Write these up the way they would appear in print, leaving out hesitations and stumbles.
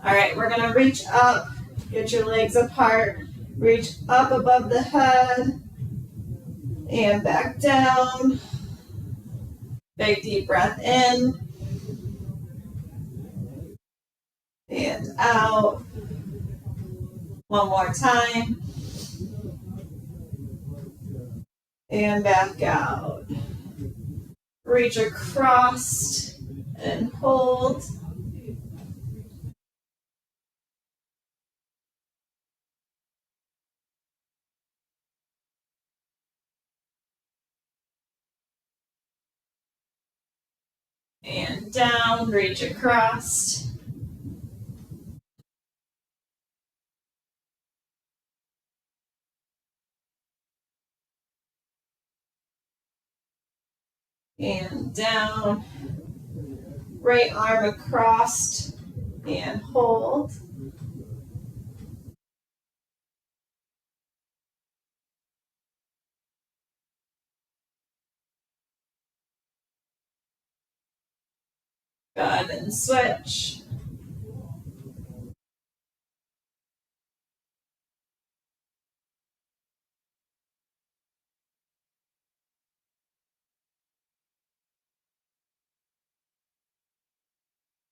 All right, we're gonna reach up, get your legs apart, reach up above the head, and back down. Big deep breath in, and out. One more time. And back out. Reach across and hold. And down, reach across. And down. Right arm across and hold. Good, and switch.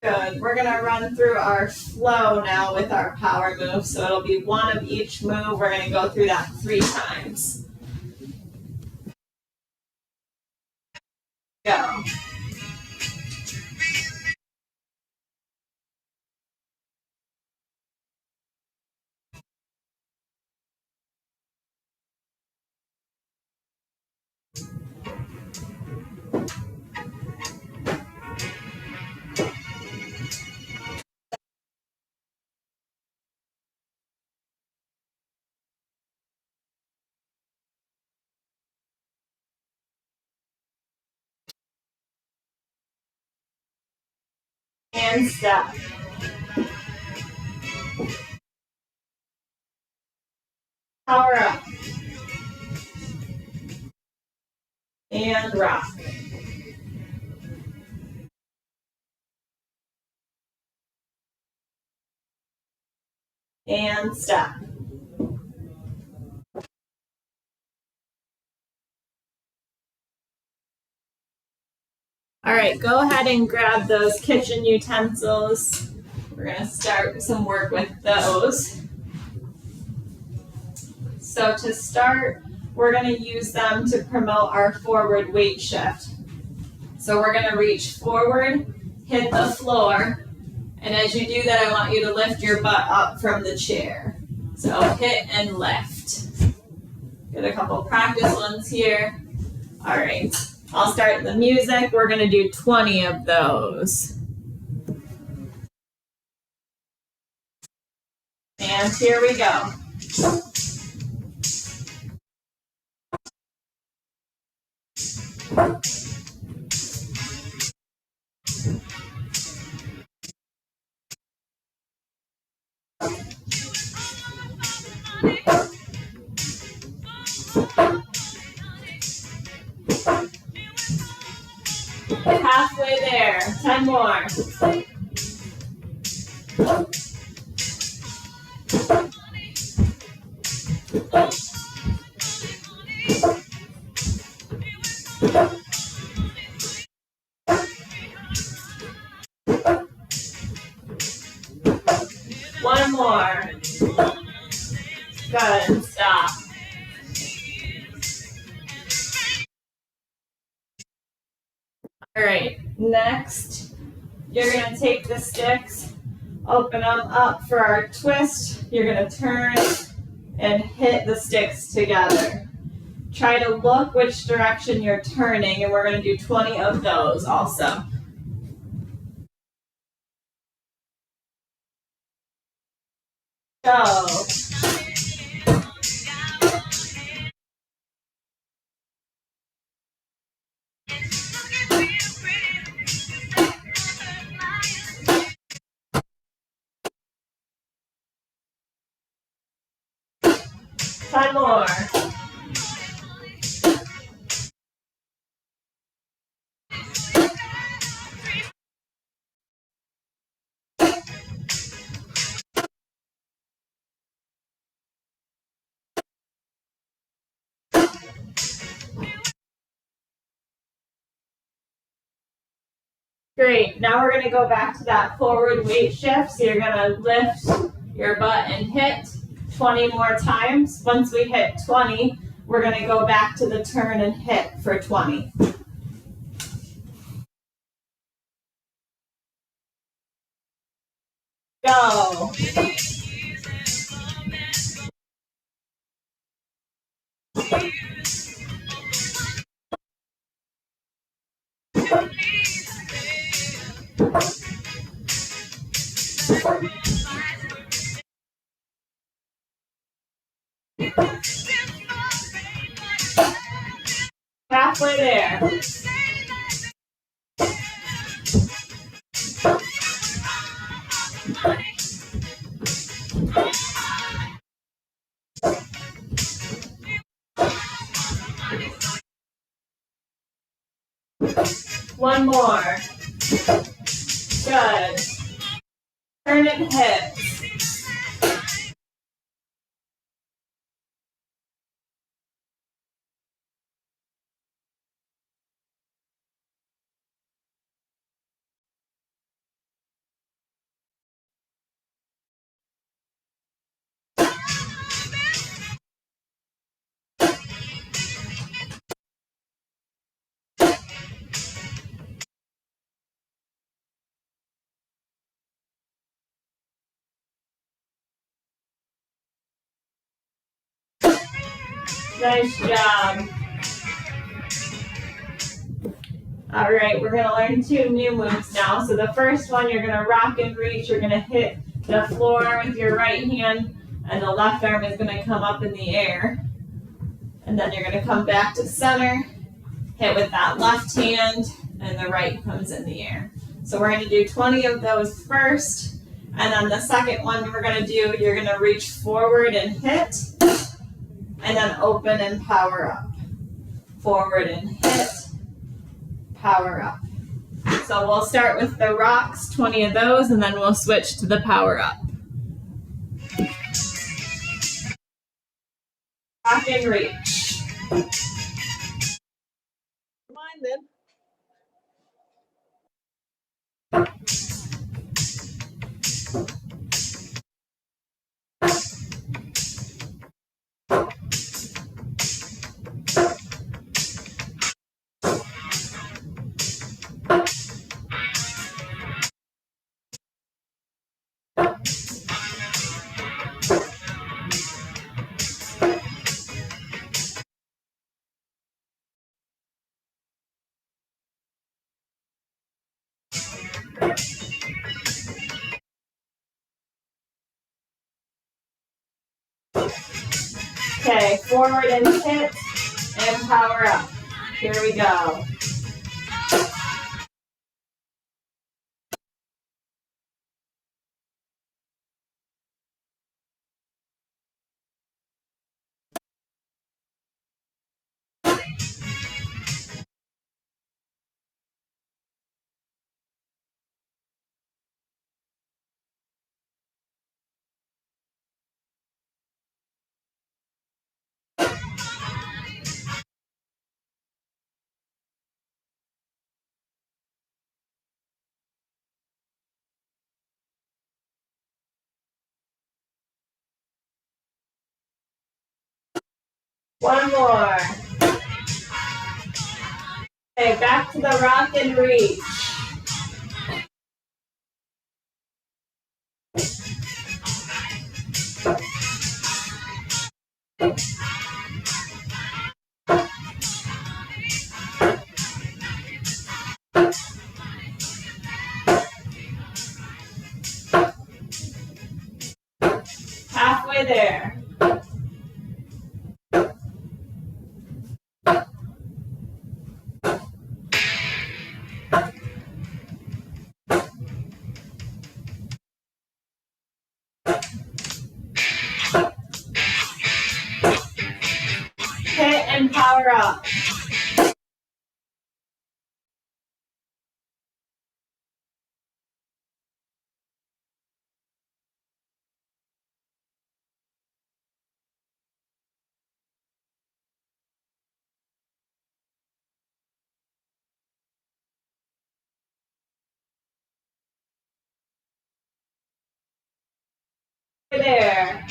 Good. We're going to run through our flow now with our power move. So it'll be one of each move. We're going to go through that 3 times. Go. And step. Power up. And rock. And step. All right, go ahead and grab those kitchen utensils. We're going to start some work with those. So to start, we're going to use them to promote our forward weight shift. So we're going to reach forward, hit the floor, and as you do that, I want you to lift your butt up from the chair. So hit and lift. Get a couple practice ones here. All right, I'll start the music. We're going to do 20 of those. And here we go. Halfway there, 10 more. One more. Good, stop. All right, next, you're going to take the sticks, open them up for our twist. You're going to turn and hit the sticks together. Try to look which direction you're turning, and we're going to do 20 of those also. Go. One more. Great, now we're gonna go back to that forward weight shift. So you're gonna lift your butt and hit 20 more times. Once we hit 20, we're gonna go back to the turn and hit for 20. Go. Halfway there. One more. Good. Turn and hit. Nice job. All right, we're gonna learn 2 new moves now. So the first one, you're gonna rock and reach. You're gonna hit the floor with your right hand, and the left arm is gonna come up in the air. And then you're gonna come back to center, hit with that left hand, and the right comes in the air. So we're gonna do 20 of those first. And then the second one we're gonna do, you're gonna reach forward and hit, and then open and power up. Forward and hit, power up. So we'll start with the rocks, 20 of those, and then we'll switch to the power up. Rock and reach. Mine then. Okay, forward and hit, and power up. Here we go. One more. Okay, back to the rock and reach. Halfway there. Hit and power up. there.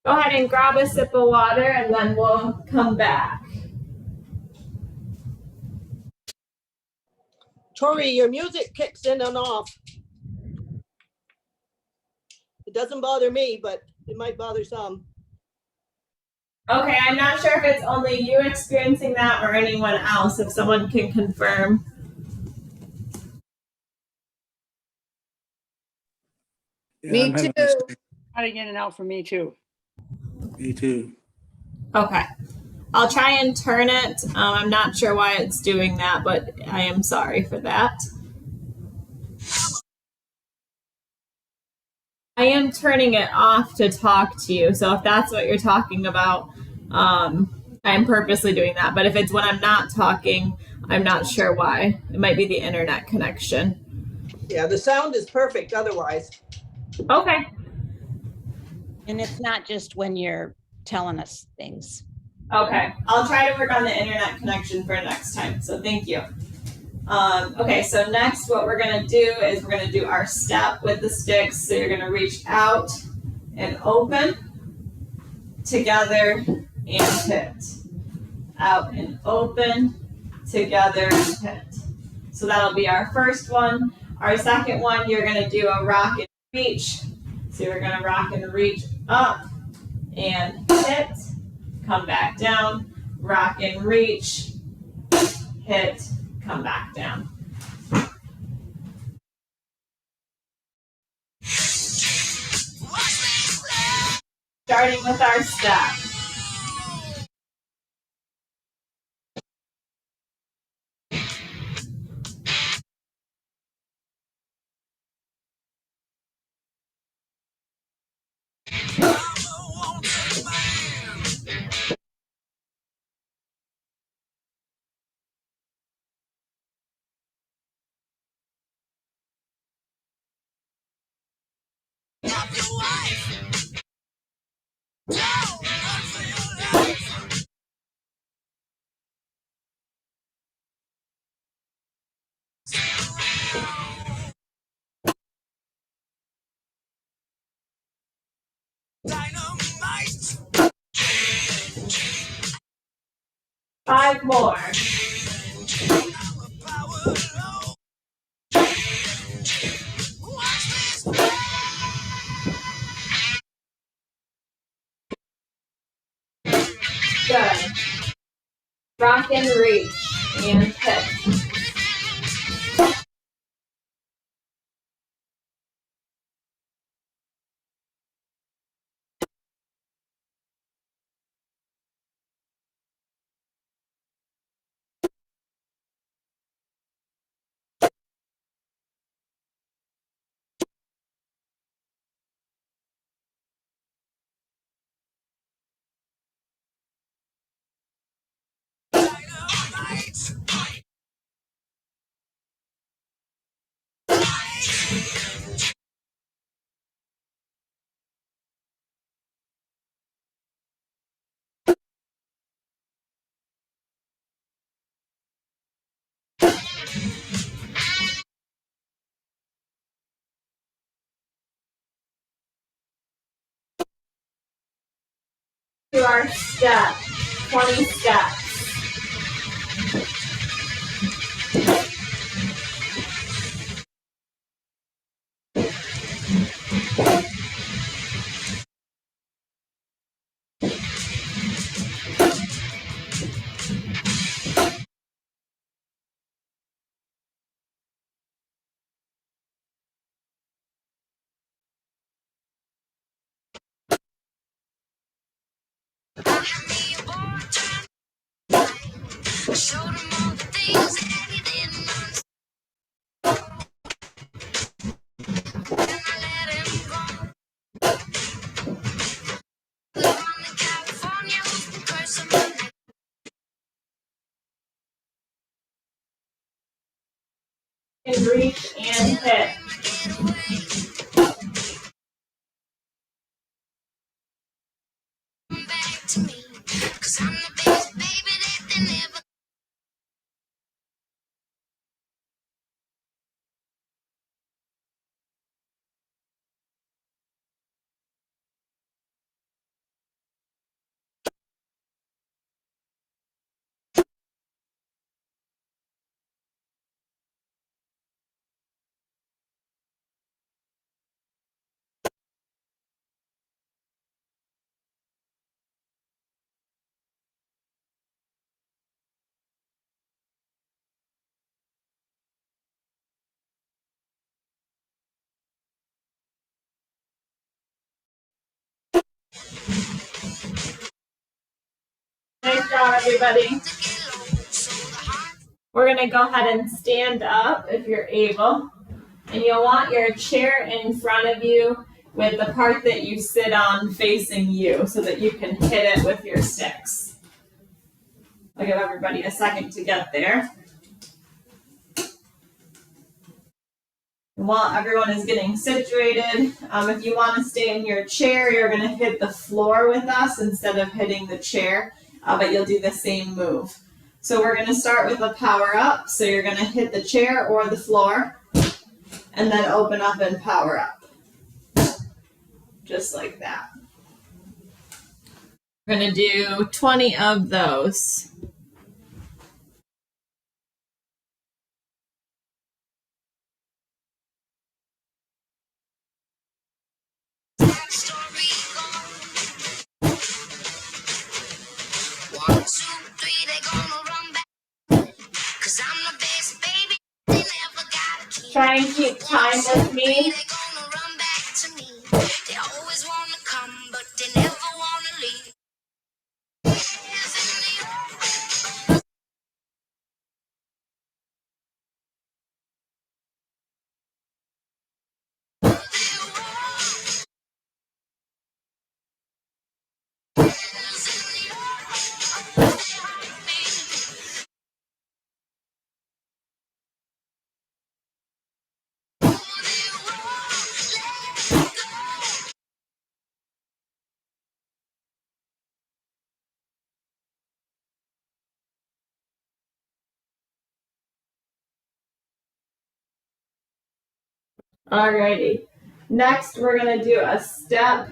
Go ahead and grab a sip of water and then we'll come back. Torrey, your music kicks in and off. It doesn't bother me, but it might bother some. Okay, I'm not sure if it's only you experiencing that or anyone else, if someone can confirm. Yeah, Me I'm having too. the same- Cutting in and out for me too. Me too. Okay. I'll try and turn it. I'm not sure why it's doing that, but I am sorry for that. I am turning it off to talk to you, so if that's what you're talking about, I'm purposely doing that. But if it's when I'm not talking, I'm not sure why. It might be the internet connection. Yeah, the sound is perfect otherwise. Okay. And it's not just when you're telling us things. Okay. I'll try to work on the internet connection for next time. So thank you. Okay, so next what we're going to do is we're going to do our step with the sticks. So you're going to reach out and open, together and hit. Out and open, together and hit. So that'll be our first one. Our second one, you're going to do a rock and reach. So you're going to rock and reach up and hit, come back down, rock and reach, hit, come back down. Starting with our step. Five more. Good. Rock and reach and hit. To our step, 20 steps. and reach and hit. Nice job, everybody. We're gonna go ahead and stand up if you're able. And you'll want your chair in front of you with the part that you sit on facing you so that you can hit it with your sticks. I'll give everybody a second to get there. While everyone is getting situated, if you want to stay in your chair, you're going to hit the floor with us instead of hitting the chair, but you'll do the same move. So we're going to start with a power up. So you're going to hit the chair or the floor and then open up and power up. Just like that. We're going to do 20 of those. Try and keep time with me. Alrighty. Next, we're going to do a step.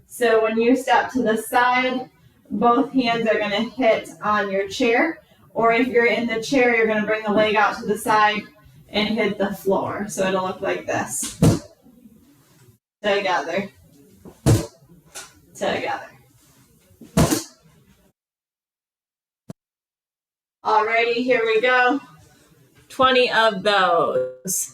So when you step to the side, both hands are going to hit on your chair. Or if you're in the chair, you're going to bring the leg out to the side and hit the floor. So it'll look like this. Together. Together. Alrighty, here we go. 20 of those.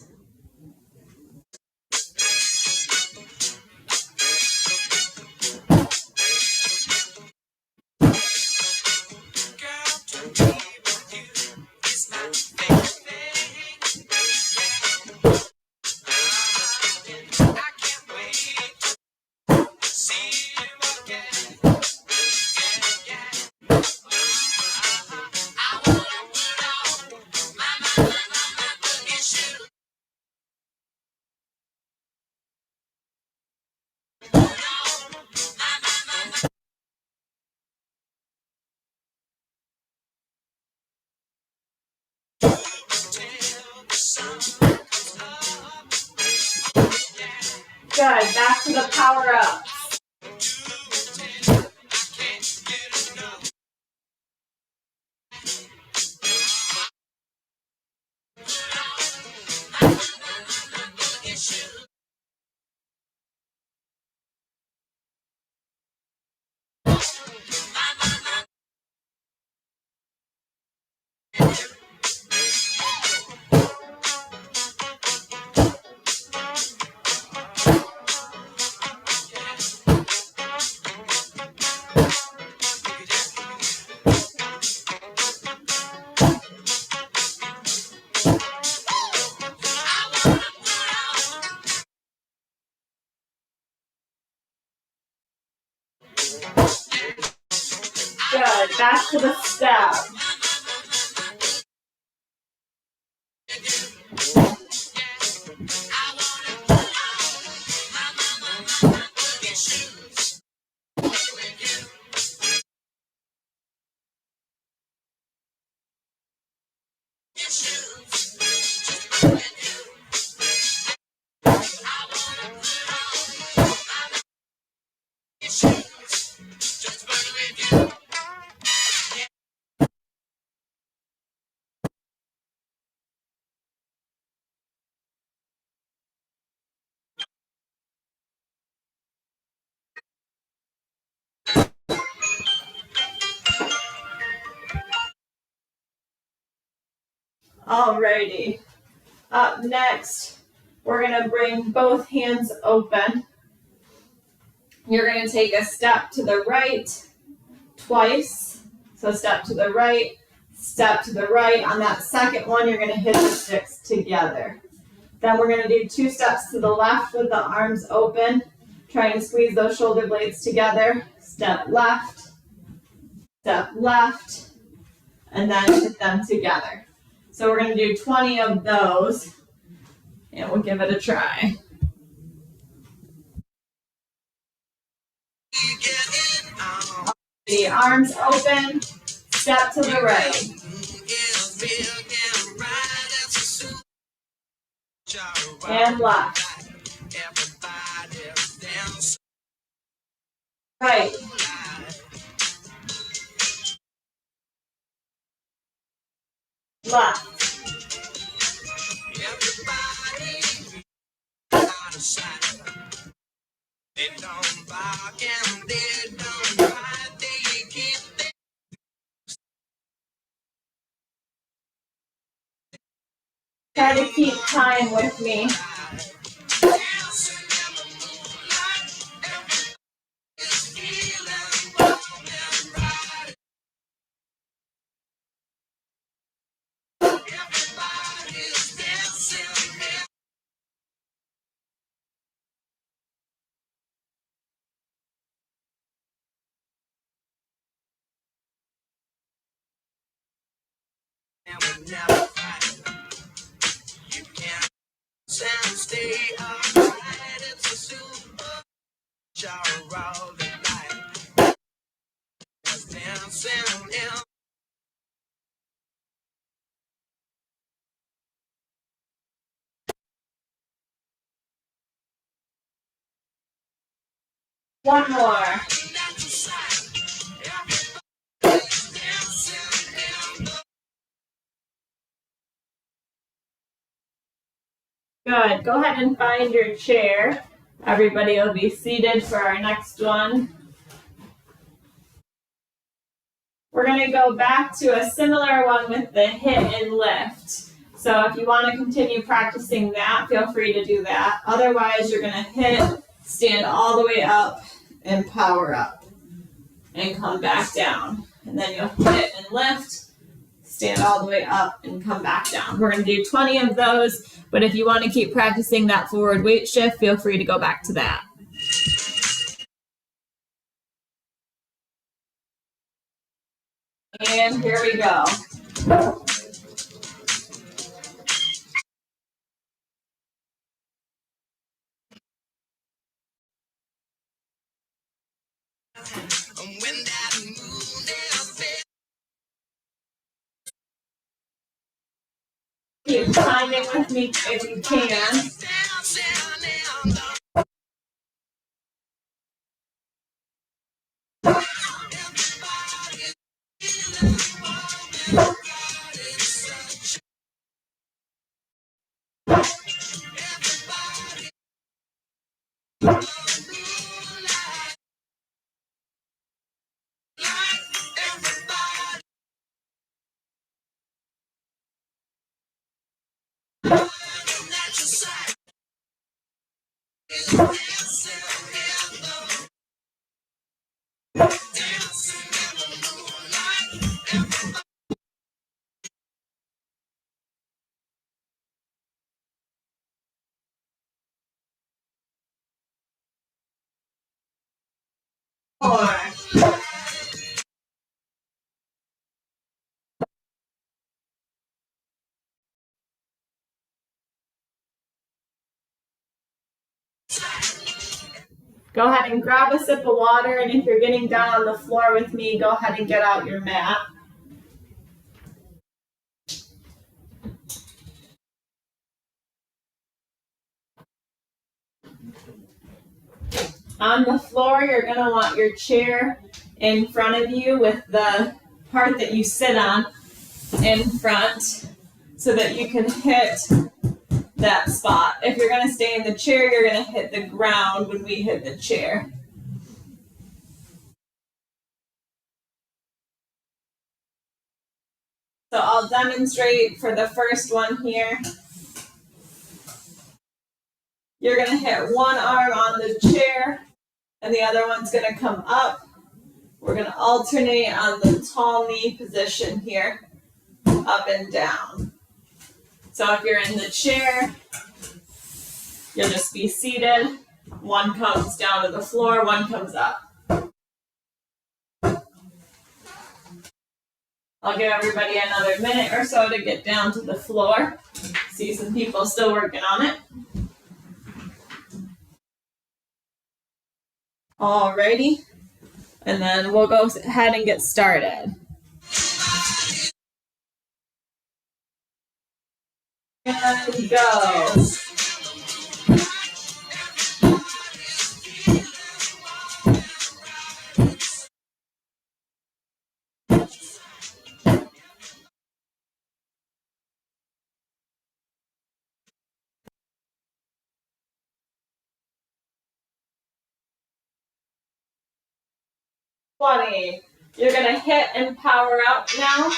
Good, back to the power up. Good, back to the step. Alrighty. Up next, we're gonna bring both hands open. You're gonna take a step to the right twice. So step to the right, step to the right. On that second one, you're gonna hit the sticks together. Then we're gonna do 2 steps to the left with the arms open, trying to squeeze those shoulder blades together. Step left, and then hit them together. So we're gonna do 20 of those, and we'll give it a try. The arms open, step to the right. And left. Right. Left. Try to keep time with me. One more. Good. Go ahead and find your chair. Everybody will be seated for our next one. We're going to go back to a similar one with the hit and lift. So if you want to continue practicing that, feel free to do that. Otherwise, you're going to hit, stand all the way up, and power up. And come back down. And then you'll hit and lift, stand all the way up, and come back down. We're going to do 20 of those, but if you want to keep practicing that forward weight shift, feel free to go back to that. And here we go. Keep timing with me if you can. Four. Go ahead and grab a sip of water, and if you're getting down on the floor with me, go ahead and get out your mat. On the floor, you're going to want your chair in front of you with the part that you sit on in front so that you can hit that spot. If you're going to stay in the chair, you're going to hit the ground when we hit the chair. So I'll demonstrate for the first one here. You're gonna hit one arm on the chair and the other one's gonna come up. We're gonna alternate on the tall knee position here, up and down. So if you're in the chair, you'll just be seated. One comes down to the floor, one comes up. I'll give everybody another minute or so to get down to the floor. See some people still working on it. Alrighty, and then we'll go ahead and get started. And go. You're gonna hit and power up now.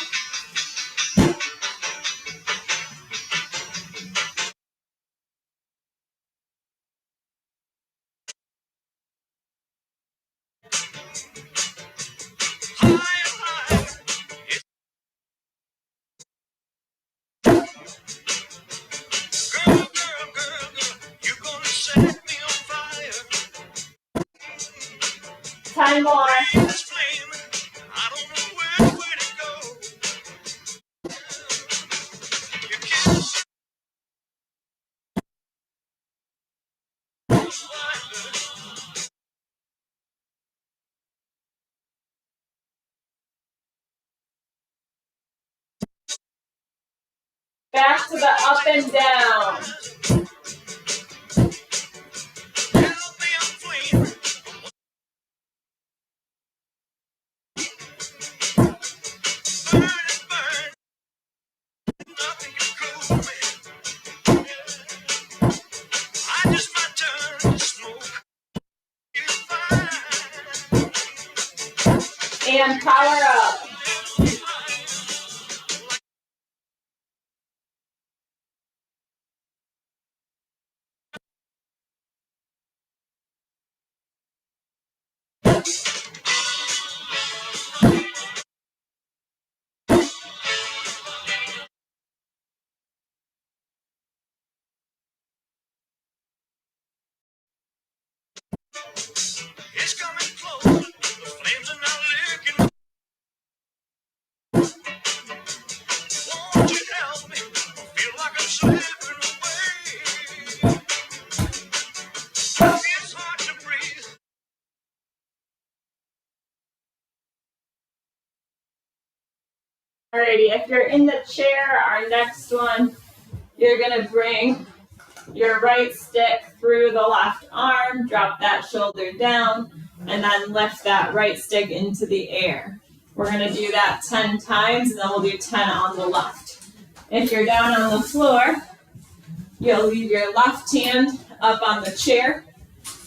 Time more. Back to the up and down. And power up. It's coming close. The flames are not licking. Won't you help me? I feel like I'm slipping away. It's hard to breathe. Alrighty, if you're in the chair, our next one, you're gonna bring your right stick through the left arm, drop that shoulder down, and then lift that right stick into the air. We're gonna do that 10 times, and then we'll do 10 on the left. If you're down on the floor, you'll leave your left hand up on the chair.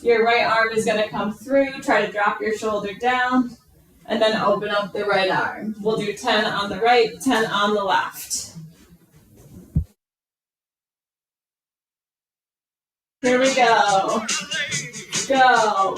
Your right arm is gonna come through, try to drop your shoulder down, and then open up the right arm. We'll do 10 on the right, 10 on the left. Here we go. Go.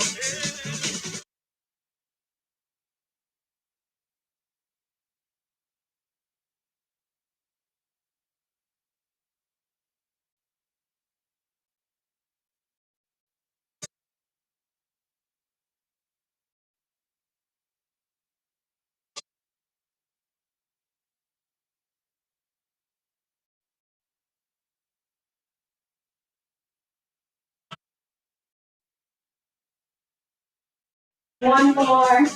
One more.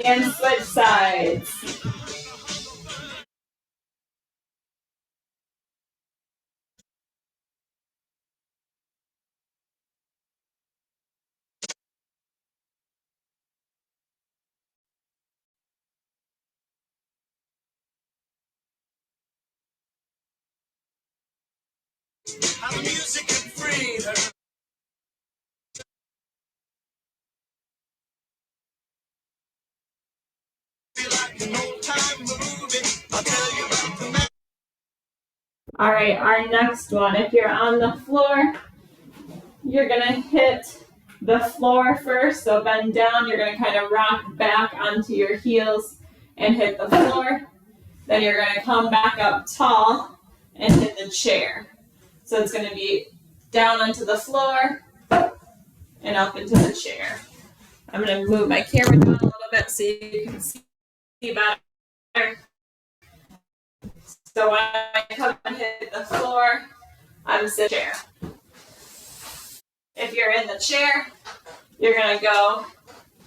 And switch sides. How the music can free her. No time moving. I'll tell you about the man. All right, our next one. If you're on the floor, you're gonna hit the floor first. So bend down, you're gonna kind of rock back onto your heels and hit the floor. Then you're gonna come back up tall and hit the chair. So it's gonna be down onto the floor and up into the chair. I'm gonna move my camera down a little bit so you can see better. So when I come and hit the floor, I'm sitting chair. If you're in the chair, you're gonna go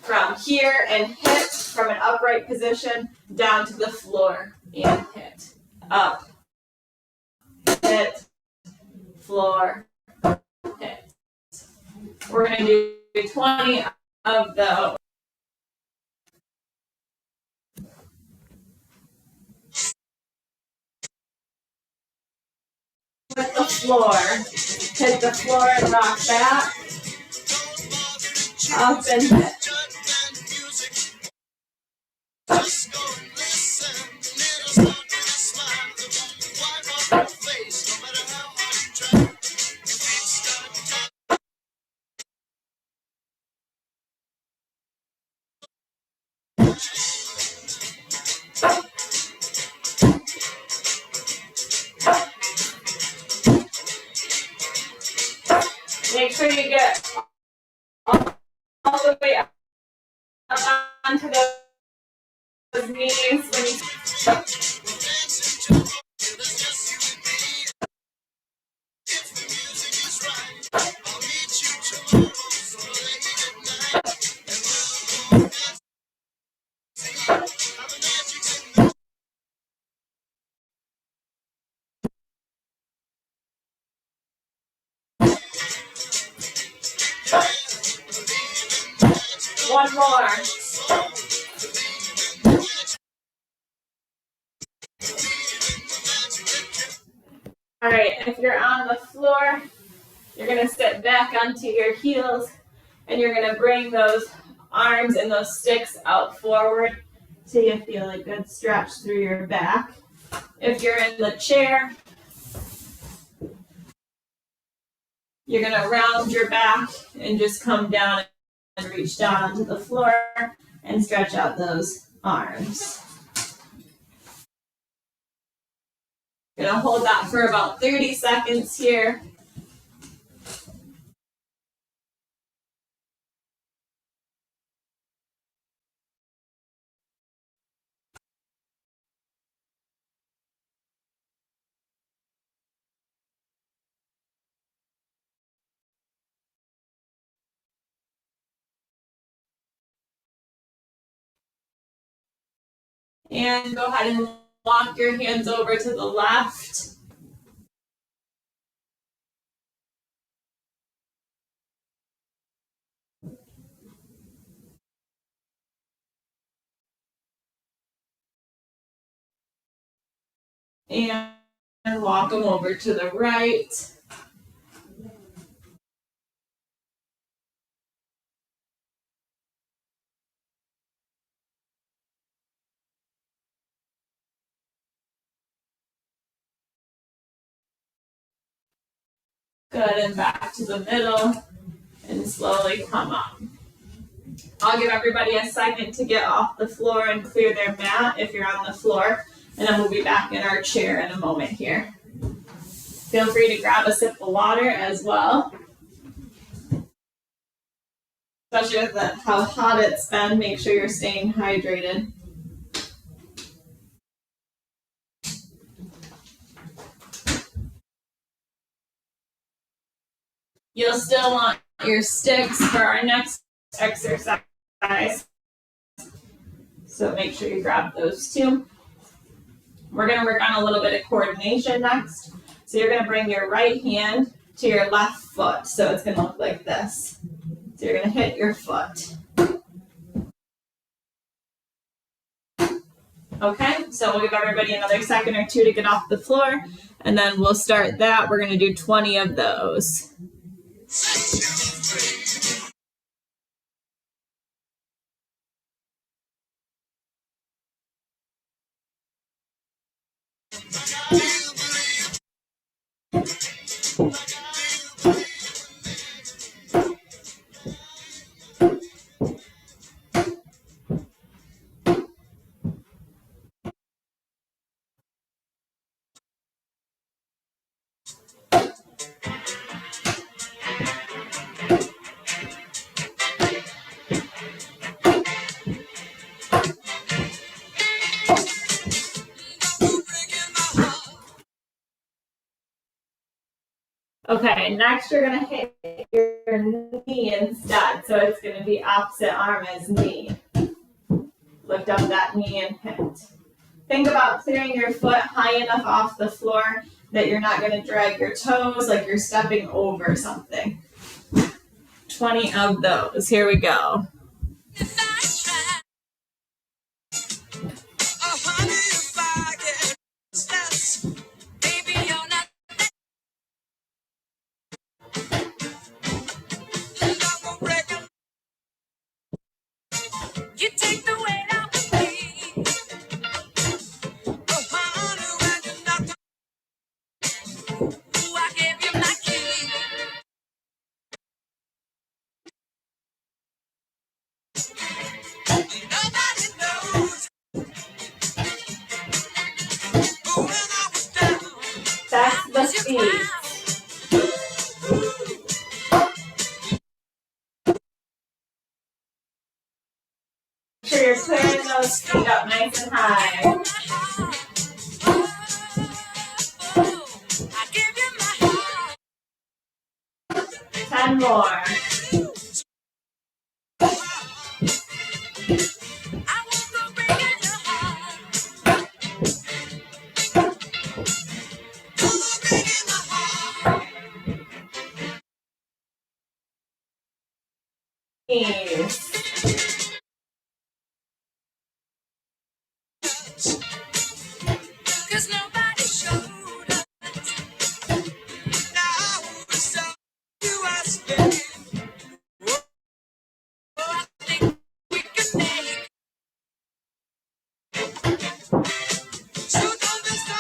from here and hit from an upright position down to the floor and hit. Up, hit, floor, hit. We're gonna do 20 of those. With the floor, hit the floor and rock back, up and hit. Just go and listen. It'll start with a smile. Wipe off your face, no matter how hard you try. Your feet start to Make sure you get all the way up onto those knees when you dance into the there's just you and me. If the music is right, I'll meet you tomorrow, so late at night, and we'll go dancing. Have a magic in one more. All right, if you're on the floor, you're gonna sit back onto your heels and you're gonna bring those arms and those sticks out forward so you feel a good stretch through your back. If you're in the chair, you're gonna round your back and just come down and reach down onto the floor and stretch out those arms. Gonna hold that for about 30 seconds here. And go ahead and walk your hands over to the left. And walk them over to the right. Good, and back to the middle, and slowly come up. I'll give everybody a second to get off the floor and clear their mat if you're on the floor, and then we'll be back in our chair in a moment here. Feel free to grab a sip of water as well. Especially with how hot it's been, make sure you're staying hydrated. You'll still want your sticks for our next exercise. So make sure you grab those too. We're gonna work on a little bit of coordination next. So you're gonna bring your right hand to your left foot. So it's gonna look like this. So you're gonna hit your foot. Okay, so we'll give everybody another second or two to get off the floor, and then we'll start that. We're gonna do 20 of those. Do you believe? Do you believe? Okay, next you're gonna hit your knee instead. So it's gonna be opposite arm as knee. Lift up that knee and hit. Think about clearing your foot high enough off the floor that you're not gonna drag your toes like you're stepping over something. 20 of those. Here we go. You take the weight out of me. Oh, honey, when you knock, ooh, I gave you my key. Nobody knows. But when I was down, That's the feet. Make sure you're clearing those feet up nice and high. I give you my heart. 10 more. I won't go breaking your heart. Don't go breaking my heart. Knees. 'Cause nobody showed us. Now we saw you I stay. Oh, I think we can make. So don't be so.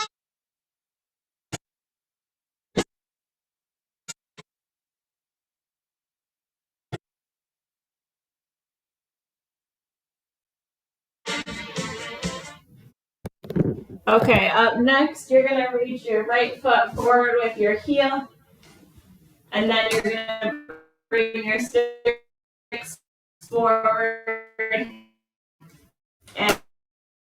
Okay, up next, you're gonna reach your right foot forward with your heel, and then you're gonna bring your sticks forward and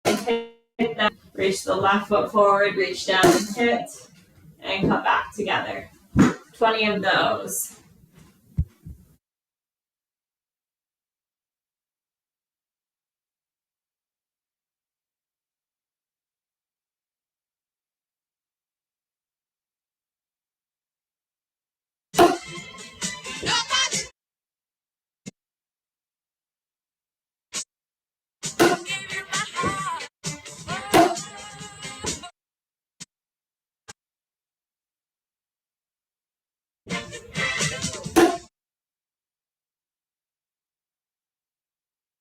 hit them. Reach the left foot forward, reach down and hit, and come back together. 20 of those. Nobody gave you my heart.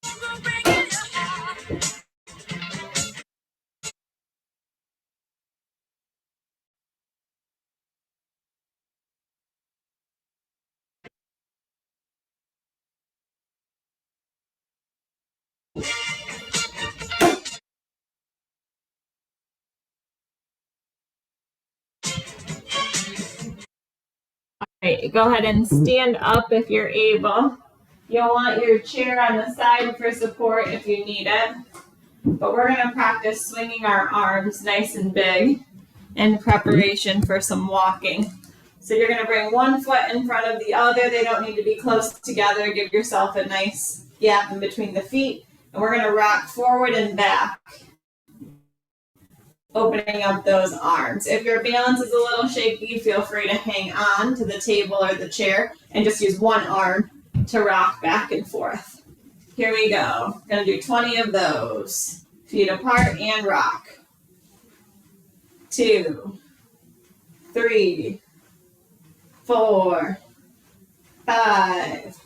Don't go breaking your heart. Alright, go ahead and stand up if you're able. You'll want your chair on the side for support if you need it. But we're gonna practice swinging our arms nice and big in preparation for some walking. So you're gonna bring one foot in front of the other. They don't need to be close together. Give yourself a nice gap in between the feet. And we're gonna rock forward and back, opening up those arms. If your balance is a little shaky, feel free to hang on to the table or the chair and just use one arm to rock back and forth. Here we go. Gonna do 20 of those. Feet apart and rock. 2, 3, 4, 5,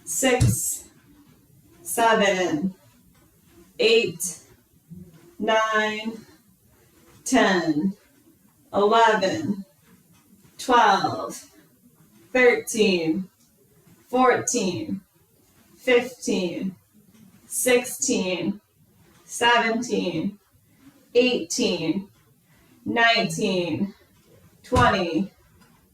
6, 7, 8, 9, 10, 11, 12, 13, 14, 15, 16, 17, 18, 19, 20.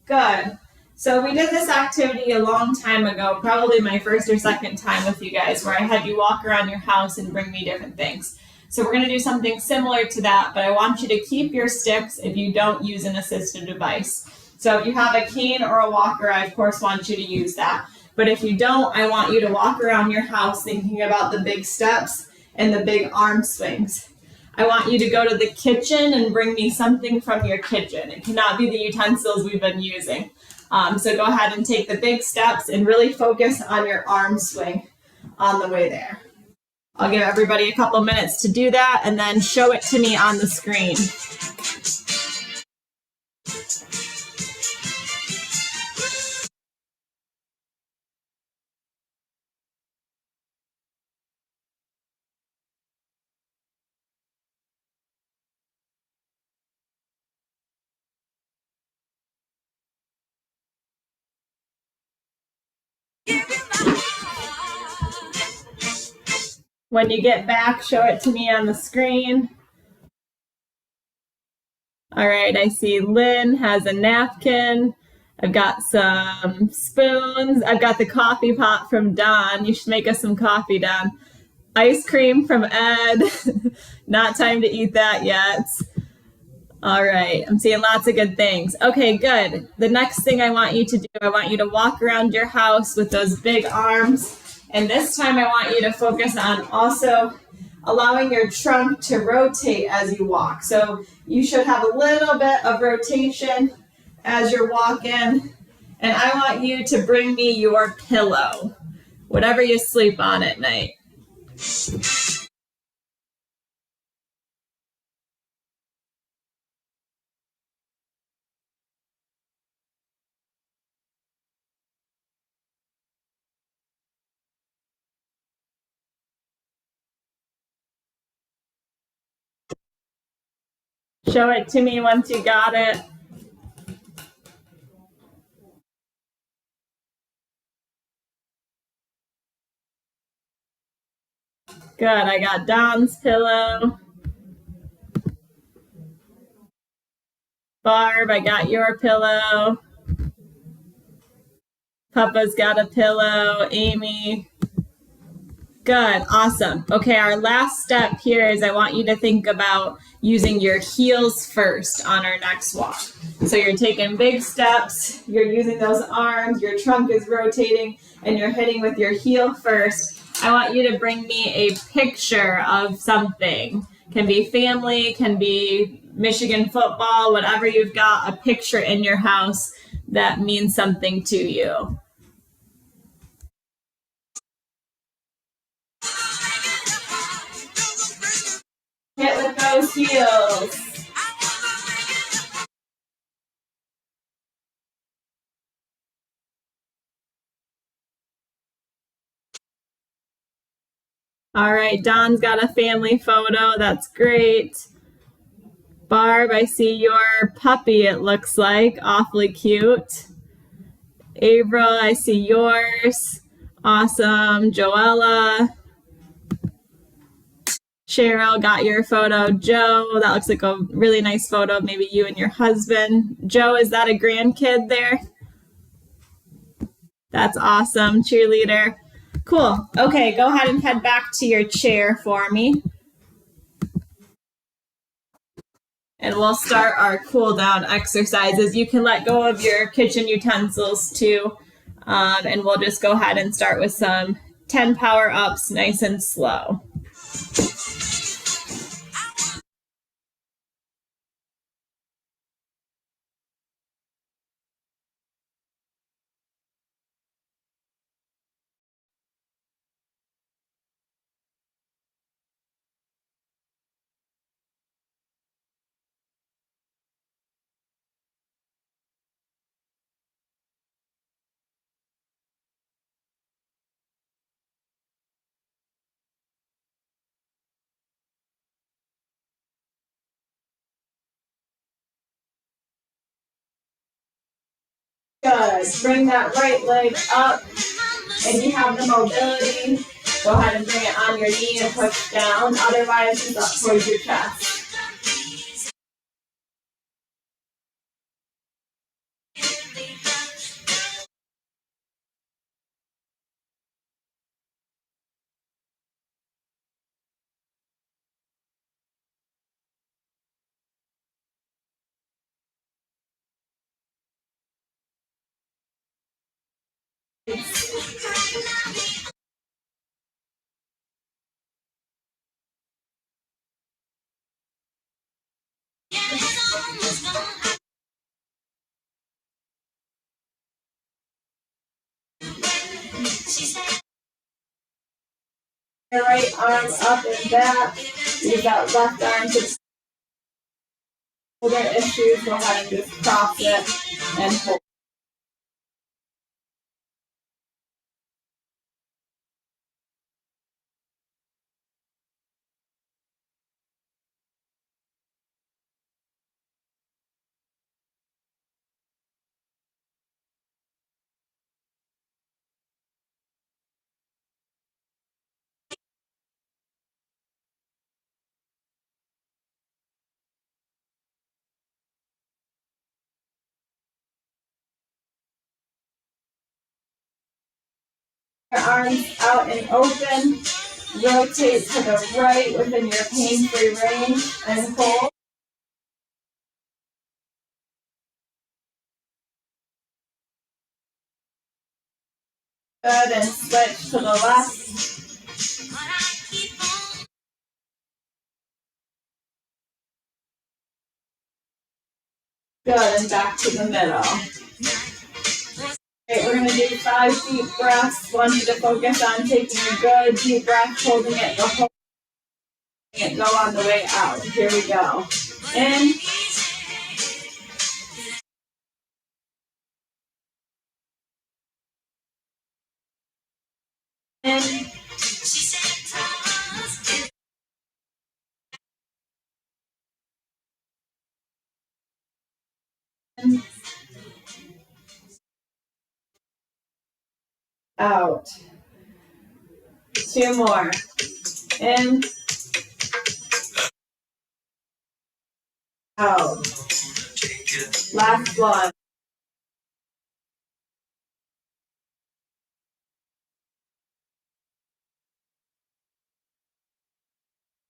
Good. So we did this activity a long time ago, probably my first or second time with you guys, where I had you walk around your house and bring me different things. So we're going to do something similar to that, but I want you to keep your sticks if you don't use an assistive device. So if you have a cane or a walker, I of course want you to use that. But if you don't, I want you to walk around your house thinking about the big steps and the big arm swings. I want you to go to the kitchen and bring me something from your kitchen. It cannot be the utensils we've been using. So go ahead and take the big steps and really focus on your arm swing on the way there. I'll give everybody a couple minutes to do that and then show it to me on the screen. When you get back, show it to me on the screen. All right, I see Lynn has a napkin. I've got some spoons. I've got the coffee pot from Don. You should make us some coffee, Don. Ice cream from Ed. Not time to eat that yet. All right, I'm seeing lots of good things. Okay, good. The next thing I want you to do, I want you to walk around your house with those big arms. And this time I want you to focus on also allowing your trunk to rotate as you walk. So you should have a little bit of rotation as you're walking. And I want you to bring me your pillow, whatever you sleep on at night. Show it to me once you got it. Good, I got Don's pillow. Barb, I got your pillow. Papa's got a pillow. Amy. Good, awesome. Okay, our last step here is I want you to think about using your heels first on our next walk. So you're taking big steps, you're using those arms, your trunk is rotating, and you're hitting with your heel first. I want you to bring me a picture of something. Can be family, can be Michigan football, whatever you've got, a picture in your house that means something to you. Hit with those heels. All right, Don's got a family photo. That's great. Barb, I see your puppy, it looks like. Awfully cute. April, I see yours. Awesome. Joella. Cheryl got your photo. Joe, that looks like a really nice photo of maybe you and your husband. Joe, is that a grandkid there? That's awesome. Cheerleader. Cool. Okay, go ahead and head back to your chair for me. And we'll start our cool down exercises. You can let go of your kitchen utensils too. And we'll just go ahead and start with some 10 power ups, nice and slow. Good. Bring that right leg up. If you have the mobility, go ahead and bring it on your knee and push down. Otherwise, it's up towards your chest. Your right arm up and back. Use that left arm to shoulder issues. Go ahead and just cross it and hold. Your arms out and open. Rotate to the right within your pain-free range and hold. Good, and switch to the left. Good, and back to the middle. Okay, we're going to do 5 deep breaths. Want you to focus on taking a good deep breath, holding it the whole and go on the way out. Here we go. In. In. In. Out. 2 more. In. Out. Last one.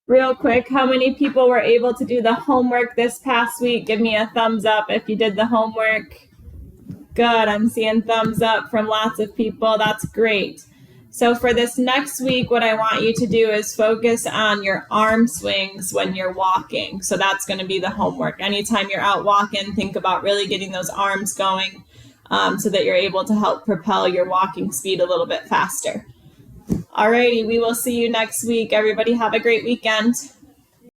Real quick, how many people were able to do the homework this past week? Give me a thumbs up if you did the homework. Good, I'm seeing thumbs up from lots of people. That's great. So for this next week, what I want you to do is focus on your arm swings when you're walking. So that's going to be the homework. Anytime you're out walking, think about really getting those arms going so that you're able to help propel your walking speed a little bit faster. Alrighty, we will see you next week. Everybody have a great weekend.